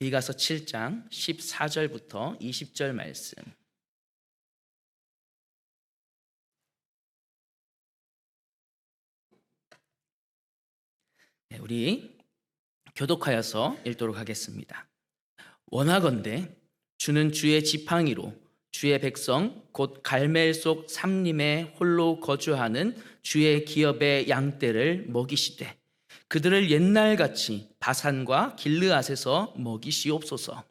이가서 7장 14절부터 20절 말씀. 우리 교독하여서 읽도록 하겠습니다. 원하건대 주는 주의 지팡이로 주의 백성 곧 갈멜 속 삼림에 홀로 거주하는 주의 기업의 양떼를 먹이시되 그들을 옛날같이 바산과 길르앗에서 먹이시옵소서.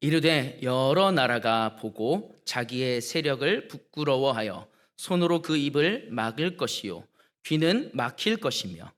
이르되 여러 나라가 보고 자기의 세력을 부끄러워하여 손으로 그 입을 막을 것이요 귀는 막힐 것이며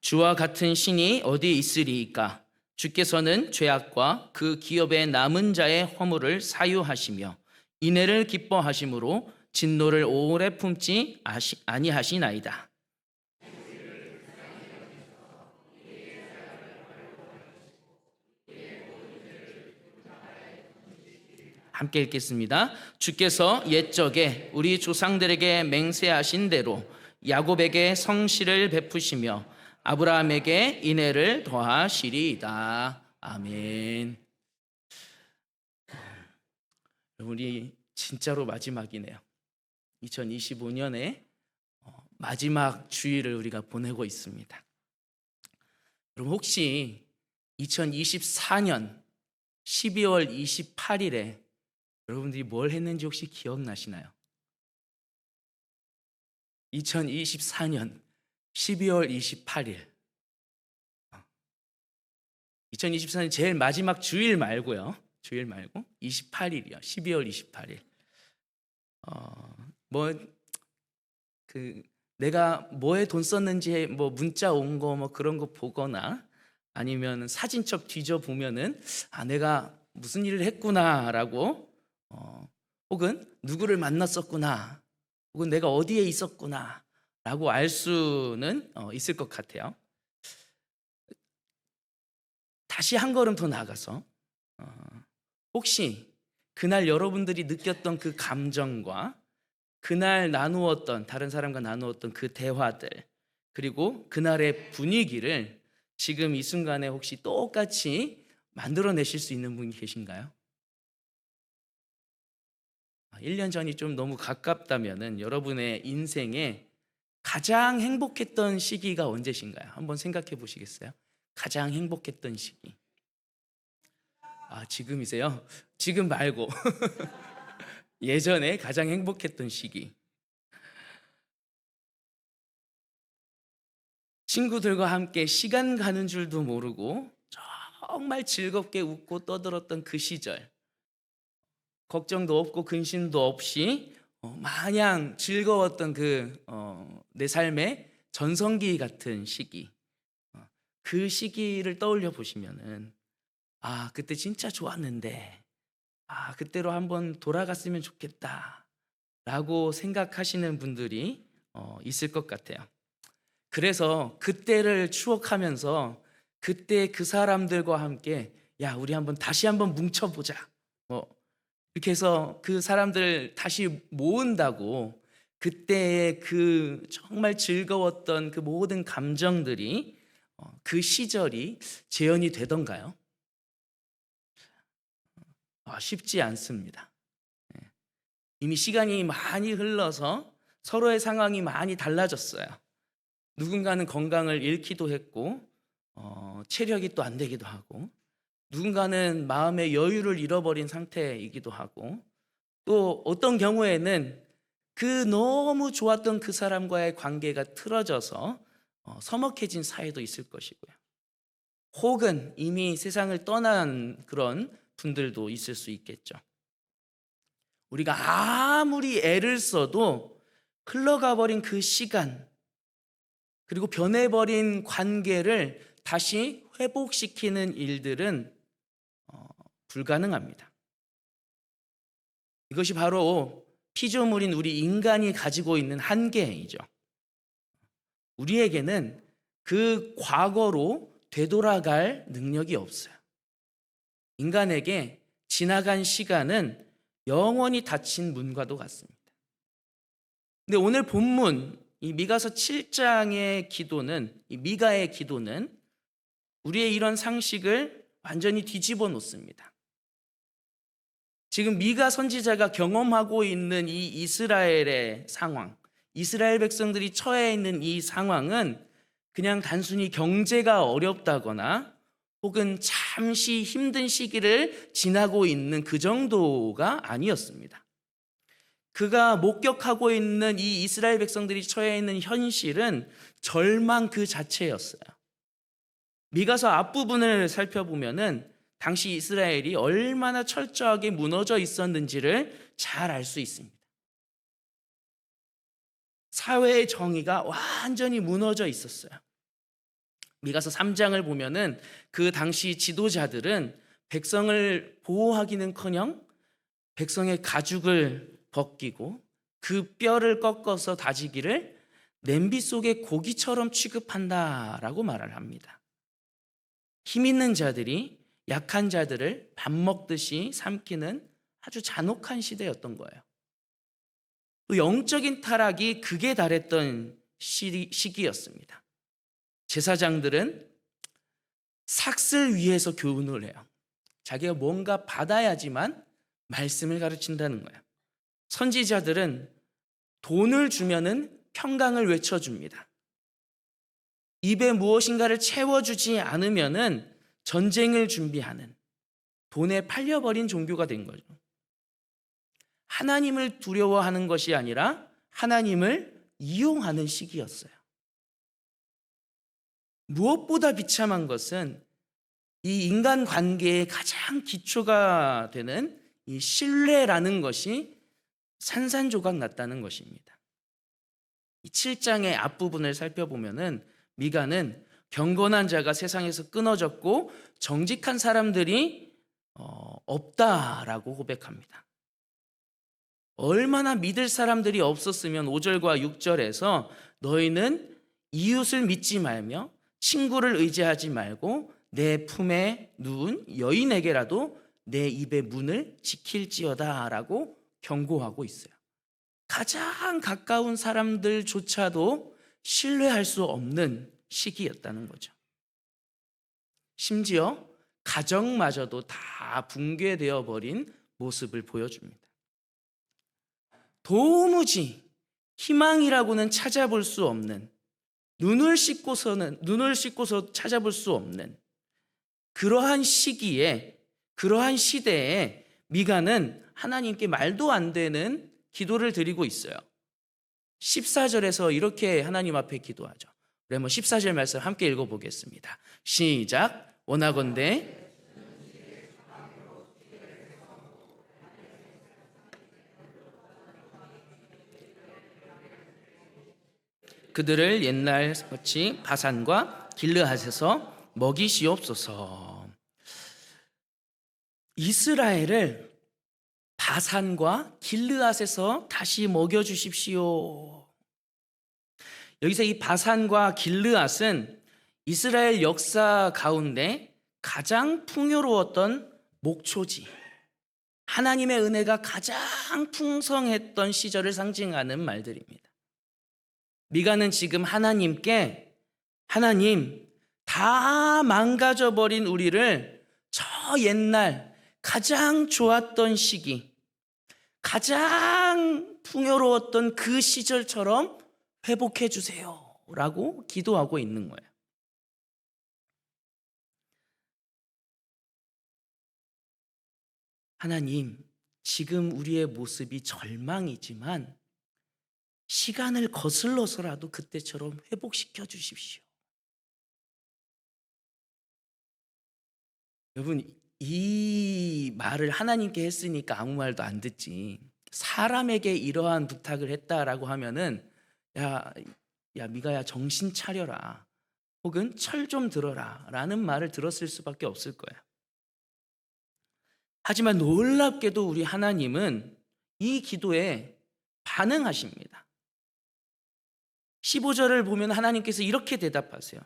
주와 같은 신이 어디 있으리이까? 주께서는 죄악과 그 기업의 남은 자의 허물을 사유하시며 인애를 기뻐하심으로 진노를 오래 품지 아니하시나이다. 함께 읽겠습니다. 주께서 옛적에 우리 조상들에게 맹세하신 대로 야곱에게 성실을 베푸시며 아브라함에게 인애를 더하시리이다. 아멘. 우리 진짜로 마지막이네요. 2025년에 마지막 주일을 우리가 보내고 있습니다. 여러분 혹시 2024년 12월 28일에 여러분들이 뭘 했는지 혹시 기억나시나요? 2024년 12월 28일 2024년 제일 마지막 주일 말고요. 주일 말고 28일이요. 12월 28일. 내가 뭐에 돈 썼는지 뭐 문자 온 거 뭐 그런 거 보거나 아니면 사진첩 뒤져 보면은 내가 무슨 일을 했구나라고 혹은 누구를 만났었구나 혹은 내가 어디에 있었구나 라고 알 수는 있을 것 같아요. 다시 한 걸음 더 나아가서 혹시 그날 여러분들이 느꼈던 그 감정과 그날 다른 사람과 나누었던 그 대화들 그리고 그날의 분위기를 지금 이 순간에 혹시 똑같이 만들어내실 수 있는 분이 계신가요? 1년 전이 좀 너무 가깝다면은 여러분의 인생에 가장 행복했던 시기가 언제신가요? 한번 생각해 보시겠어요? 가장 행복했던 시기. 지금이세요? 지금 말고 예전에 가장 행복했던 시기. 친구들과 함께 시간 가는 줄도 모르고 정말 즐겁게 웃고 떠들었던 그 시절. 걱정도 없고 근심도 없이 마냥 즐거웠던 내 삶의 전성기 같은 시기. 그 시기를 떠올려 보시면은 그때 진짜 좋았는데 그때로 한번 돌아갔으면 좋겠다 라고 생각하시는 분들이 있을 것 같아요. 그래서 그때를 추억하면서 그때 그 사람들과 함께 우리 다시 한번 뭉쳐보자 이렇게 해서 그 사람들 다시 모은다고 그때의 그 정말 즐거웠던 그 모든 감정들이 그 시절이 재현이 되던가요? 쉽지 않습니다. 이미 시간이 많이 흘러서 서로의 상황이 많이 달라졌어요. 누군가는 건강을 잃기도 했고 체력이 또 안 되기도 하고 누군가는 마음의 여유를 잃어버린 상태이기도 하고 또 어떤 경우에는 그 너무 좋았던 그 사람과의 관계가 틀어져서 서먹해진 사이도 있을 것이고요. 혹은 이미 세상을 떠난 그런 분들도 있을 수 있겠죠. 우리가 아무리 애를 써도 흘러가 버린 그 시간 그리고 변해버린 관계를 다시 회복시키는 일들은 불가능합니다. 이것이 바로 피조물인 우리 인간이 가지고 있는 한계이죠. 우리에게는 그 과거로 되돌아갈 능력이 없어요. 인간에게 지나간 시간은 영원히 닫힌 문과도 같습니다. 근데 오늘 본문 이 미가서 7장의 기도는, 이 미가의 기도는 우리의 이런 상식을 완전히 뒤집어 놓습니다. 지금 미가 선지자가 경험하고 있는 이 이스라엘의 상황, 이스라엘 백성들이 처해 있는 이 상황은 그냥 단순히 경제가 어렵다거나 혹은 잠시 힘든 시기를 지나고 있는 그 정도가 아니었습니다. 그가 목격하고 있는 이 이스라엘 백성들이 처해 있는 현실은 절망 그 자체였어요. 미가서 앞부분을 살펴보면은 당시 이스라엘이 얼마나 철저하게 무너져 있었는지를 잘 알 수 있습니다. 사회의 정의가 완전히 무너져 있었어요. 미가서 3장을 보면은 그 당시 지도자들은 백성을 보호하기는커녕 백성의 가죽을 벗기고 그 뼈를 꺾어서 다지기를 냄비 속의 고기처럼 취급한다라고 말을 합니다. 힘 있는 자들이 약한 자들을 밥 먹듯이 삼키는 아주 잔혹한 시대였던 거예요. 또 영적인 타락이 극에 달했던 시기였습니다. 제사장들은 삭슬 위에서 교훈을 해요. 자기가 뭔가 받아야지만 말씀을 가르친다는 거예요. 선지자들은 돈을 주면은 평강을 외쳐줍니다. 입에 무엇인가를 채워주지 않으면은 전쟁을 준비하는, 돈에 팔려버린 종교가 된 거죠. 하나님을 두려워하는 것이 아니라 하나님을 이용하는 시기였어요. 무엇보다 비참한 것은 이 인간 관계의 가장 기초가 되는 이 신뢰라는 것이 산산조각 났다는 것입니다. 이 7장의 앞부분을 살펴보면은 미가는 경건한 자가 세상에서 끊어졌고 정직한 사람들이 없다라고 고백합니다. 얼마나 믿을 사람들이 없었으면 5절과 6절에서 너희는 이웃을 믿지 말며 친구를 의지하지 말고 내 품에 누운 여인에게라도 내 입의 문을 지킬지어다 라고 경고하고 있어요. 가장 가까운 사람들조차도 신뢰할 수 없는 시기였다는 거죠. 심지어 가정마저도 다 붕괴되어 버린 모습을 보여줍니다. 도무지 희망이라고는 찾아볼 수 없는, 눈을 씻고서 찾아볼 수 없는 그러한 시기에, 그러한 시대에 미가는 하나님께 말도 안 되는 기도를 드리고 있어요. 14절에서 이렇게 하나님 앞에 기도하죠. 우리 한번 14절 말씀 함께 읽어보겠습니다. 시작. 원하건대 그들을 옛날같이 바산과 길르앗에서 먹이시옵소서. 이스라엘을 바산과 길르앗에서 다시 먹여주십시오. 여기서 이 바산과 길르앗은 이스라엘 역사 가운데 가장 풍요로웠던 목초지, 하나님의 은혜가 가장 풍성했던 시절을 상징하는 말들입니다. 미가는 지금 하나님께, 하나님, 다 망가져버린 우리를 저 옛날 가장 좋았던 시기, 가장 풍요로웠던 그 시절처럼 회복해 주세요 라고 기도하고 있는 거예요. 하나님, 지금 우리의 모습이 절망이지만 시간을 거슬러서라도 그때처럼 회복시켜 주십시오. 여러분, 이 말을 하나님께 했으니까 아무 말도 안 듣지, 사람에게 이러한 부탁을 했다라고 하면은 야 미가야 정신 차려라, 혹은 철 좀 들어라 라는 말을 들었을 수밖에 없을 거예요. 하지만 놀랍게도 우리 하나님은 이 기도에 반응하십니다. 15절을 보면 하나님께서 이렇게 대답하세요.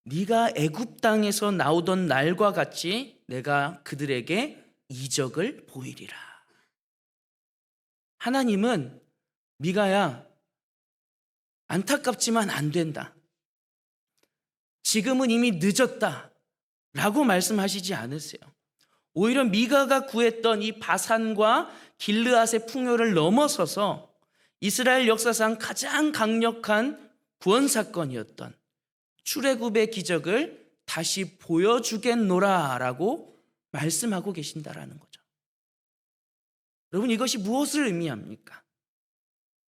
네가 애굽 땅에서 나오던 날과 같이 내가 그들에게 이적을 보이리라. 하나님은 미가야, 안타깝지만 안 된다. 지금은 이미 늦었다. 라고 말씀하시지 않으세요. 오히려 미가가 구했던 이 바산과 길르앗의 풍요를 넘어서서 이스라엘 역사상 가장 강력한 구원 사건이었던 출애굽의 기적을 다시 보여주겠노라라고 말씀하고 계신다라는 거죠. 여러분, 이것이 무엇을 의미합니까?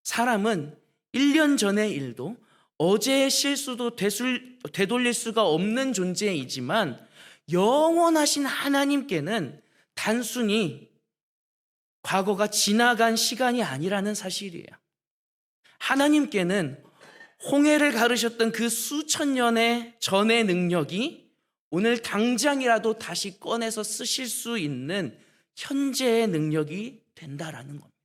사람은 1년 전의 일도 어제의 실수도 되돌릴 수가 없는 존재이지만 영원하신 하나님께는 단순히 과거가 지나간 시간이 아니라는 사실이에요. 하나님께는 홍해를 가르셨던 그 수천 년의 전의 능력이 오늘 당장이라도 다시 꺼내서 쓰실 수 있는 현재의 능력이 된다라는 겁니다.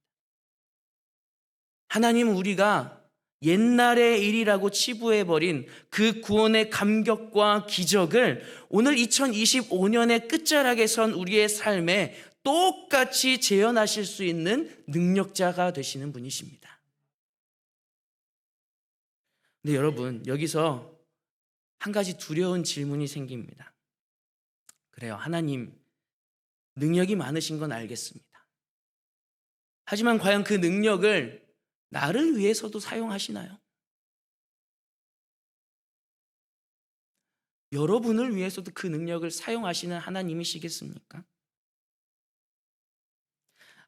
하나님은 우리가 옛날의 일이라고 치부해버린 그 구원의 감격과 기적을 오늘 2025년의 끝자락에 선 우리의 삶에 똑같이 재현하실 수 있는 능력자가 되시는 분이십니다. 근데 여러분, 여기서 한 가지 두려운 질문이 생깁니다. 그래요, 하나님 능력이 많으신 건 알겠습니다. 하지만 과연 그 능력을 나를 위해서도 사용하시나요? 여러분을 위해서도 그 능력을 사용하시는 하나님이시겠습니까?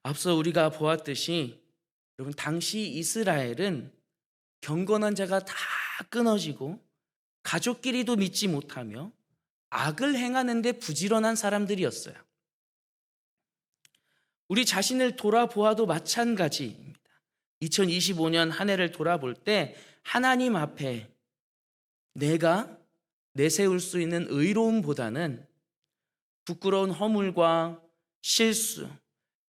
앞서 우리가 보았듯이 여러분, 당시 이스라엘은 경건한 자가 다 끊어지고 가족끼리도 믿지 못하며 악을 행하는데 부지런한 사람들이었어요. 우리 자신을 돌아보아도 마찬가지입니다. 2025년 한 해를 돌아볼 때 하나님 앞에 내가 내세울 수 있는 의로움보다는 부끄러운 허물과 실수,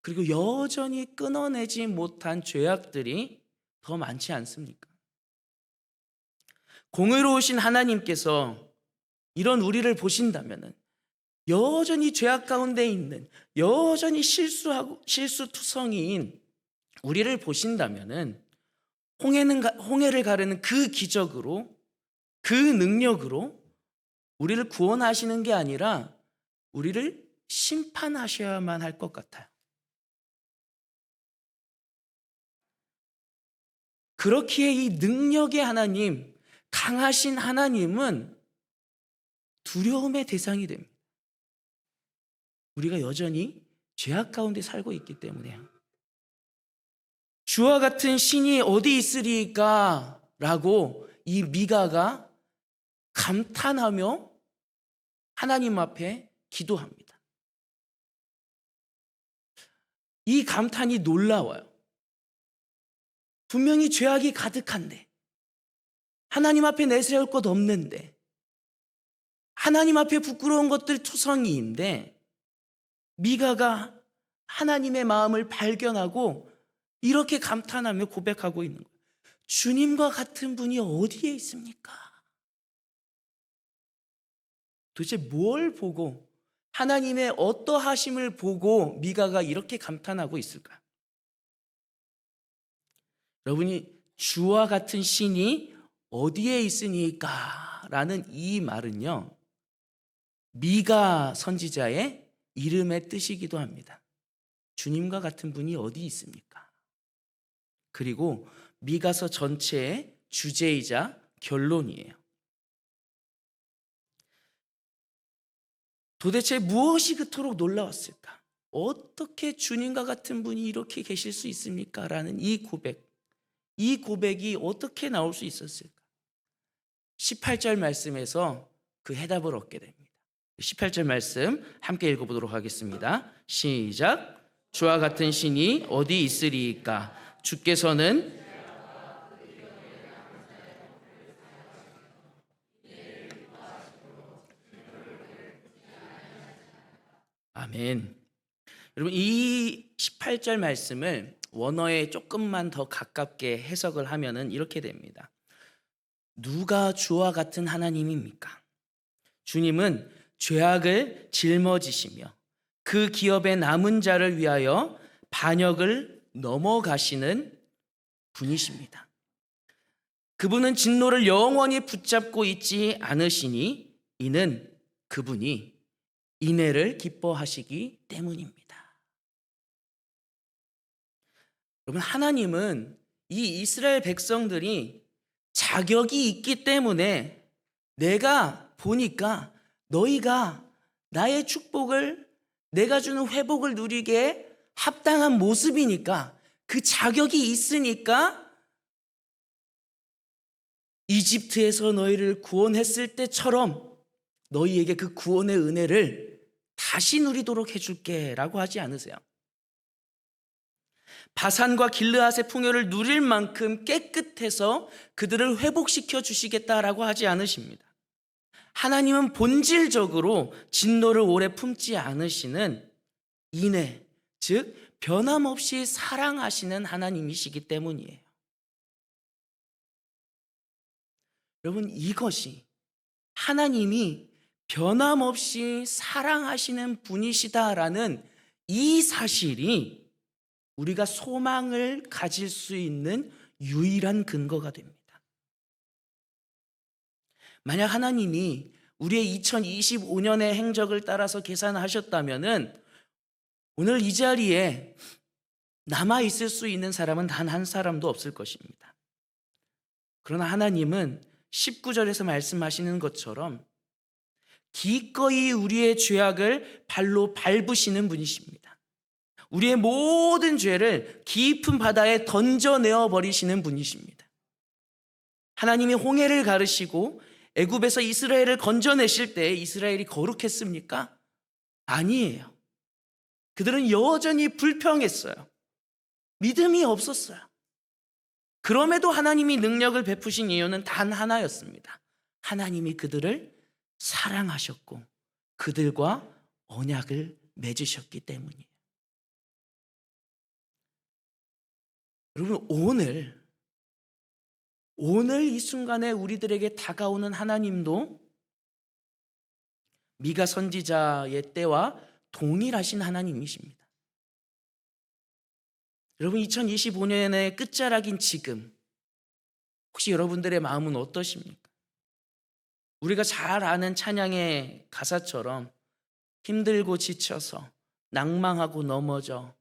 그리고 여전히 끊어내지 못한 죄악들이 더 많지 않습니까? 공의로우신 하나님께서 이런 우리를 보신다면 여전히 죄악 가운데 있는, 여전히 실수투성이인 우리를 보신다면 홍해를 가르는 그 기적으로, 그 능력으로 우리를 구원하시는 게 아니라 우리를 심판하셔야만 할 것 같아요. 그렇기에 이 능력의 하나님, 강하신 하나님은 두려움의 대상이 됩니다. 우리가 여전히 죄악 가운데 살고 있기 때문에요. 주와 같은 신이 어디 있으리까? 라고 이 미가가 감탄하며 하나님 앞에 기도합니다. 이 감탄이 놀라워요. 분명히 죄악이 가득한데, 하나님 앞에 내세울 것 없는데, 하나님 앞에 부끄러운 것들 투성이인데 미가가 하나님의 마음을 발견하고 이렇게 감탄하며 고백하고 있는 거예요. 주님과 같은 분이 어디에 있습니까? 도대체 뭘 보고, 하나님의 어떠하심을 보고 미가가 이렇게 감탄하고 있을까? 여러분이 주와 같은 신이 어디에 있으니까? 라는 이 말은요, 미가 선지자의 이름의 뜻이기도 합니다. 주님과 같은 분이 어디 있습니까? 그리고 미가서 전체의 주제이자 결론이에요. 도대체 무엇이 그토록 놀라웠을까? 어떻게 주님과 같은 분이 이렇게 계실 수 있습니까? 라는 이 고백이 어떻게 나올 수 있었을까? 18절 말씀에서 그 해답을 얻게 됩니다. 18절 말씀 함께 읽어보도록 하겠습니다. 시작. 주와 같은 신이 어디 있으리이까? 주께서는 아멘. 여러분, 이 18절 말씀을 원어에 조금만 더 가깝게 해석을 하면은 이렇게 됩니다. 누가 주와 같은 하나님입니까? 주님은 죄악을 짊어지시며 그 기업의 남은 자를 위하여 반역을 넘어가시는 분이십니다. 그분은 진노를 영원히 붙잡고 있지 않으시니 이는 그분이 인애를 기뻐하시기 때문입니다. 여러분, 하나님은 이 이스라엘 백성들이 자격이 있기 때문에 내가 보니까 너희가 나의 축복을, 내가 주는 회복을 누리게 합당한 모습이니까, 그 자격이 있으니까 이집트에서 너희를 구원했을 때처럼 너희에게 그 구원의 은혜를 다시 누리도록 해줄게 라고 하지 않으세요. 바산과 길르앗의 풍요를 누릴 만큼 깨끗해서 그들을 회복시켜 주시겠다라고 하지 않으십니다. 하나님은 본질적으로 진노를 오래 품지 않으시는 인애, 즉 변함없이 사랑하시는 하나님이시기 때문이에요. 여러분, 이것이 하나님이 변함없이 사랑하시는 분이시다라는 이 사실이 우리가 소망을 가질 수 있는 유일한 근거가 됩니다. 만약 하나님이 우리의 2025년의 행적을 따라서 계산하셨다면은 오늘 이 자리에 남아 있을 수 있는 사람은 단 한 사람도 없을 것입니다. 그러나 하나님은 19절에서 말씀하시는 것처럼 기꺼이 우리의 죄악을 발로 밟으시는 분이십니다. 우리의 모든 죄를 깊은 바다에 던져내어 버리시는 분이십니다. 하나님이 홍해를 가르시고 애굽에서 이스라엘을 건져내실 때 이스라엘이 거룩했습니까? 아니에요. 그들은 여전히 불평했어요. 믿음이 없었어요. 그럼에도 하나님이 능력을 베푸신 이유는 단 하나였습니다. 하나님이 그들을 사랑하셨고 그들과 언약을 맺으셨기 때문이에요. 여러분, 오늘 이 순간에 우리들에게 다가오는 하나님도 미가 선지자의 때와 동일하신 하나님이십니다. 여러분, 2025년의 끝자락인 지금 혹시 여러분들의 마음은 어떠십니까? 우리가 잘 아는 찬양의 가사처럼 힘들고 지쳐서 낭망하고 넘어져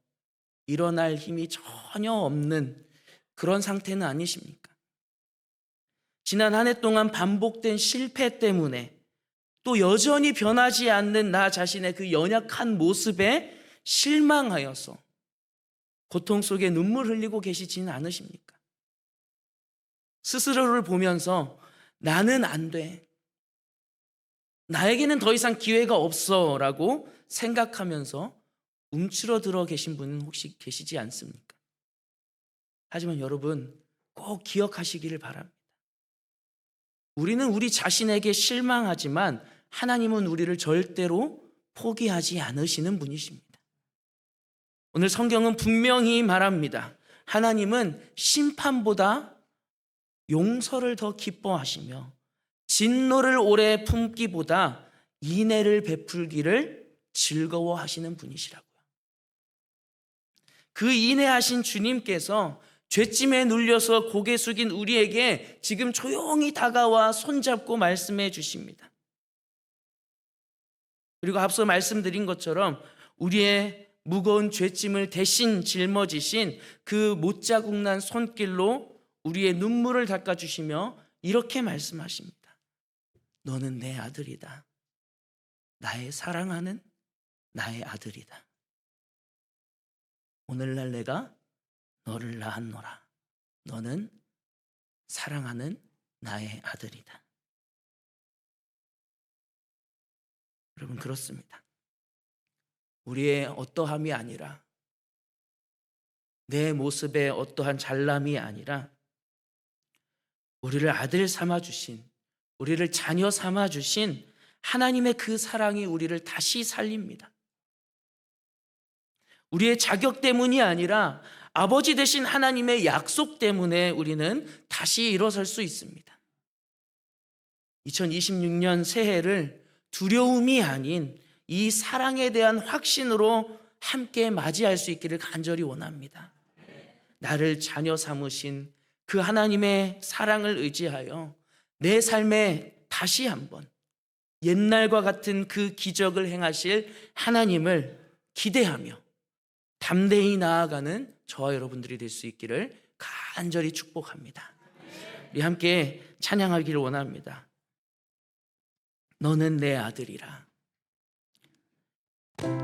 일어날 힘이 전혀 없는 그런 상태는 아니십니까? 지난 한 해 동안 반복된 실패 때문에 또 여전히 변하지 않는 나 자신의 그 연약한 모습에 실망하여서 고통 속에 눈물 흘리고 계시지는 않으십니까? 스스로를 보면서 나는 안 돼, 나에게는 더 이상 기회가 없어 라고 생각하면서 움츠러들어 계신 분은 혹시 계시지 않습니까? 하지만 여러분, 꼭 기억하시기를 바랍니다. 우리는 우리 자신에게 실망하지만 하나님은 우리를 절대로 포기하지 않으시는 분이십니다. 오늘 성경은 분명히 말합니다. 하나님은 심판보다 용서를 더 기뻐하시며 진노를 오래 품기보다 인애를 베풀기를 즐거워하시는 분이시라고요. 그 인애하신 주님께서 죄짐에 눌려서 고개 숙인 우리에게 지금 조용히 다가와 손잡고 말씀해 주십니다. 그리고 앞서 말씀드린 것처럼 우리의 무거운 죄짐을 대신 짊어지신 그 못자국난 손길로 우리의 눈물을 닦아주시며 이렇게 말씀하십니다. 너는 내 아들이다. 나의 사랑하는 나의 아들이다. 오늘날 내가 너를 낳았노라. 너는 사랑하는 나의 아들이다. 여러분, 그렇습니다. 우리의 어떠함이 아니라, 내 모습의 어떠한 잘남이 아니라 우리를 아들 삼아주신, 우리를 자녀 삼아주신 하나님의 그 사랑이 우리를 다시 살립니다. 우리의 자격 때문이 아니라 아버지 되신 하나님의 약속 때문에 우리는 다시 일어설 수 있습니다. 2026년 새해를 두려움이 아닌 이 사랑에 대한 확신으로 함께 맞이할 수 있기를 간절히 원합니다. 나를 자녀 삼으신 그 하나님의 사랑을 의지하여 내 삶에 다시 한번 옛날과 같은 그 기적을 행하실 하나님을 기대하며 담대히 나아가는 저와 여러분들이 될 수 있기를 간절히 축복합니다. 우리 함께 찬양하기를 원합니다. 너는 내 아들이라.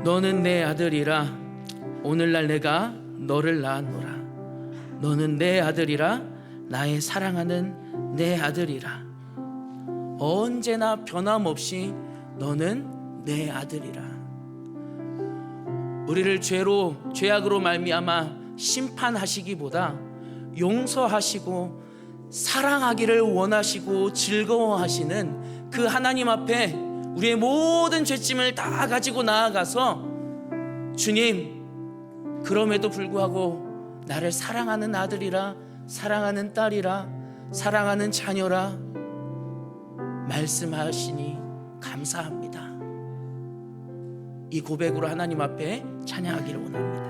너는 내 아들이라. 오늘날 내가 너를 낳았노라. 너는 내 아들이라. 나의 사랑하는 내 아들이라. 언제나 변함없이 너는 내 아들이라. 우리를 죄악으로 말미암아 심판하시기보다 용서하시고 사랑하기를 원하시고 즐거워하시는 그 하나님 앞에 우리의 모든 죄짐을 다 가지고 나아가서 주님, 그럼에도 불구하고 나를 사랑하는 아들이라, 사랑하는 딸이라, 사랑하는 자녀라 말씀하시니 감사합니다. 이 고백으로 하나님 앞에 찬양하기를 원합니다.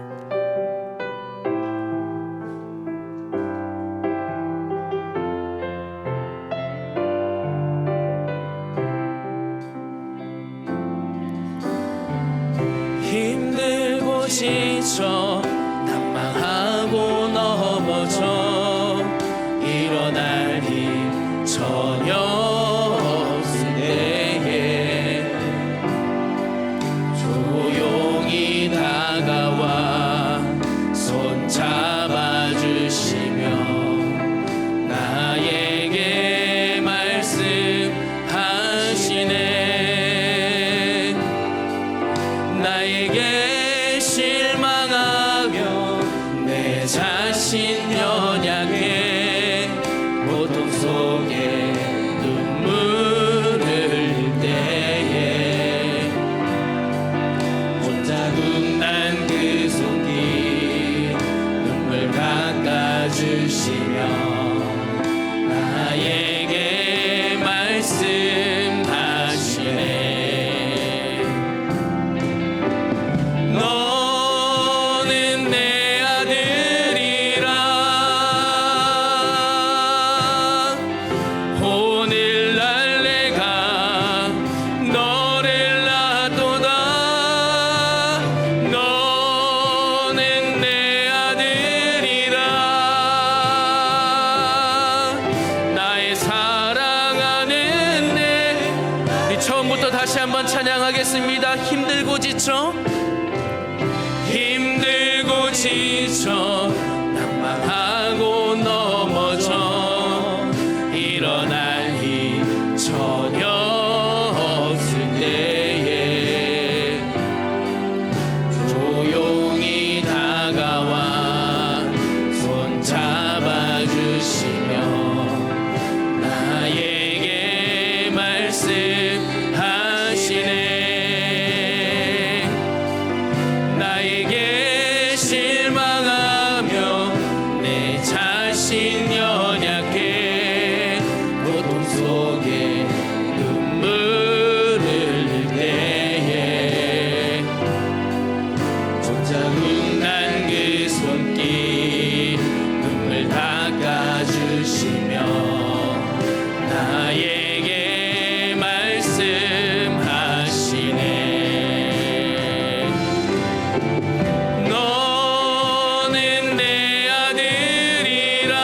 힘들고 지쳐 낭망하고 넘어져 일어날 힘 전혀 없을 때에 조용히 다가와 손 잡아주시며 나에게 말씀하시네. 나에게 실망하며 내 자신 연약해 고통 속에 눈물을 흘릴 때에 혼자 굽난 그 손길 눈물 닦아주시며 나에게 말씀하시네. 너는 내 아들이라. 오늘날 내가 너를 낳았도다. 너는 내 아들이라. 나의 사랑하는 내. 우리 처음부터 다시 한번 찬양하겠습니다. 힘들고 지쳐 낭망하고 넘어져 일어날 힘 전혀 없을 때에 조용히 다가와 손 잡아주시며 나에게 말씀하시네. 나에게 실망하며 내 자신 연약해 고통 속에 눈물을 흘릴 때에 혼자 굽난 그 손길 눈물 닦아주시며 나에게 말씀하시네. 너는 내 아들이라.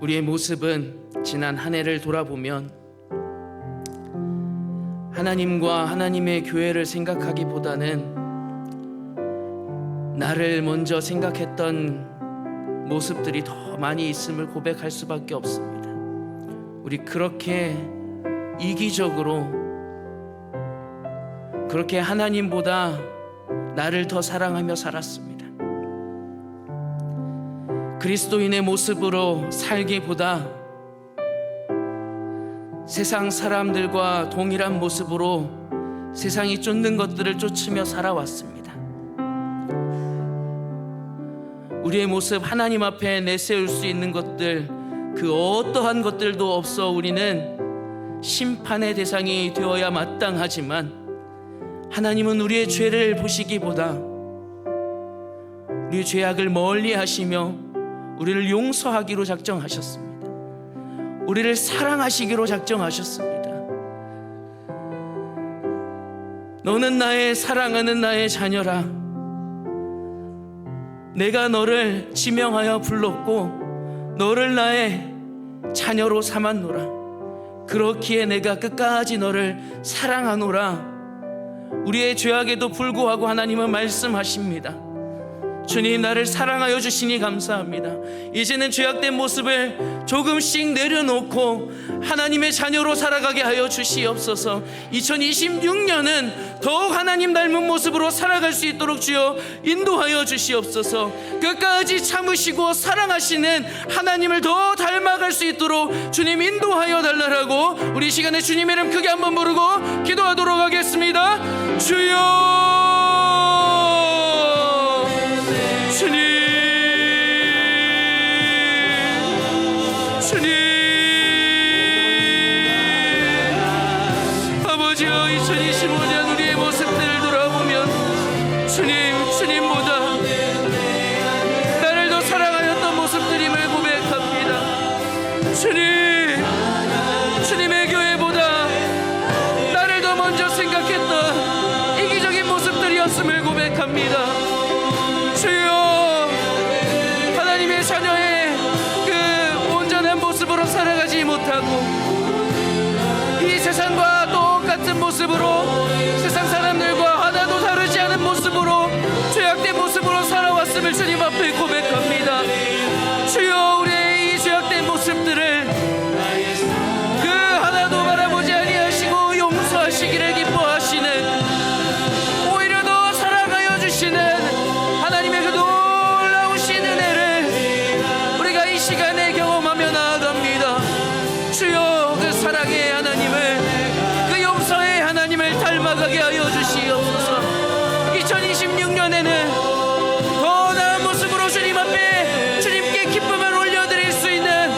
우리의 모습은 지난 한 해를 돌아보면 하나님과 하나님의 교회를 생각하기보다는 나를 먼저 생각했던 모습들이 더 많이 있음을 고백할 수밖에 없습니다. 우리 그렇게 이기적으로, 그렇게 하나님보다 나를 더 사랑하며 살았습니다. 그리스도인의 모습으로 살기보다 세상 사람들과 동일한 모습으로 세상이 쫓는 것들을 쫓으며 살아왔습니다. 우리의 모습 하나님 앞에 내세울 수 있는 것들, 그 어떠한 것들도 없어 우리는 심판의 대상이 되어야 마땅하지만, 하나님은 우리의 죄를 보시기보다 우리의 죄악을 멀리 하시며 우리를 용서하기로 작정하셨습니다. 우리를 사랑하시기로 작정하셨습니다. 너는 나의 사랑하는 나의 자녀라. 내가 너를 지명하여 불렀고 너를 나의 자녀로 삼았노라. 그렇기에 내가 끝까지 너를 사랑하노라. 우리의 죄악에도 불구하고 하나님은 말씀하십니다. 주님, 나를 사랑하여 주시니 감사합니다. 이제는 죄악된 모습을 조금씩 내려놓고 하나님의 자녀로 살아가게 하여 주시옵소서. 2026년은 더욱 하나님 닮은 모습으로 살아갈 수 있도록 주여 인도하여 주시옵소서. 끝까지 참으시고 사랑하시는 하나님을 더 닮아갈 수 있도록 주님 인도하여 달라라고 우리 시간에 주님 이름 크게 한번 부르고 기도하도록 하겠습니다. 주여, 주님, 주님, 아버지여, 2025년 우리의 모습들을 돌아보면 주님보다 나를 더 사랑하였던 모습들임을 고백합니다. 주님의 교회보다 나를 더 먼저 생각했던 이기적인 모습들이었음을 고백합니다. 주여, 하나님의 자녀의 그 온전한 모습으로 살아가지 못하고 이 세상과 똑같은 모습으로, 세상 사람들과 하나도 다르지 않은 모습으로, 죄악된 모습으로 살아왔음을 주님 앞에 고백합니다. 주여, 우리의 이 죄악된 모습들을 그 하나도 바라보지 아니하시고 용서하시기를 기뻐하시는, 오히려 더 사랑하여 주시는 하나님의 그 놀라우신 은혜를 우리가 이 시간에 경험하며 나아갑니다. 주여, 그 사랑의 하나님을, 그 용서의 하나님을 닮아가게 하여 주시옵소서. 2026년에는 더 나은 모습으로 주님 앞에 주님께 기쁨을 올려드릴 수 있는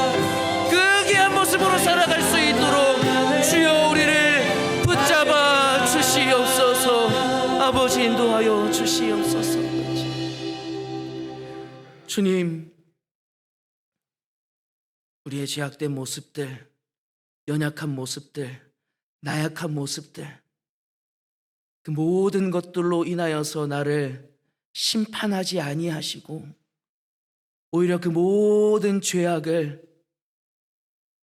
그 귀한 모습으로 살아갈 수 있도록 주여 우리를 붙잡아 주시옵소서. 아버지, 인도하여 주시옵소서. 주님, 우리의 죄악된 모습들, 연약한 모습들, 나약한 모습들, 그 모든 것들로 인하여서 나를 심판하지 아니하시고 오히려 그 모든 죄악을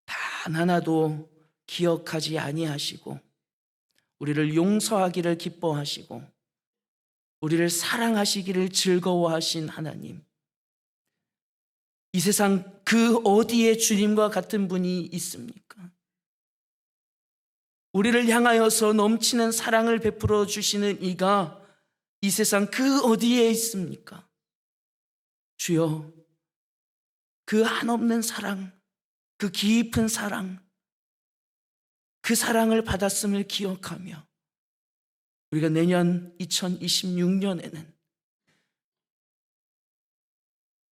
단 하나도 기억하지 아니하시고 우리를 용서하기를 기뻐하시고 우리를 사랑하시기를 즐거워하신 하나님, 이 세상 그 어디에 주님과 같은 분이 있습니까? 우리를 향하여서 넘치는 사랑을 베풀어 주시는 이가 이 세상 그 어디에 있습니까? 주여, 그 한없는 사랑, 그 깊은 사랑, 그 사랑을 받았음을 기억하며 우리가 내년 2026년에는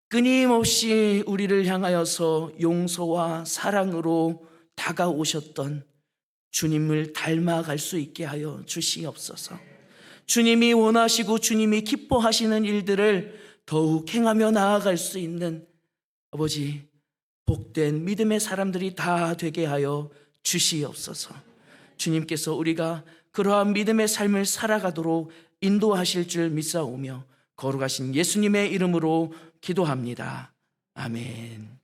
끊임없이 우리를 향하여서 용서와 사랑으로 다가오셨던 주님을 닮아갈 수 있게 하여 주시옵소서. 주님이 원하시고 주님이 기뻐하시는 일들을 더욱 행하며 나아갈 수 있는 아버지, 복된 믿음의 사람들이 다 되게 하여 주시옵소서. 주님께서 우리가 그러한 믿음의 삶을 살아가도록 인도하실 줄 믿사오며 거룩하신 예수님의 이름으로 기도합니다. 아멘.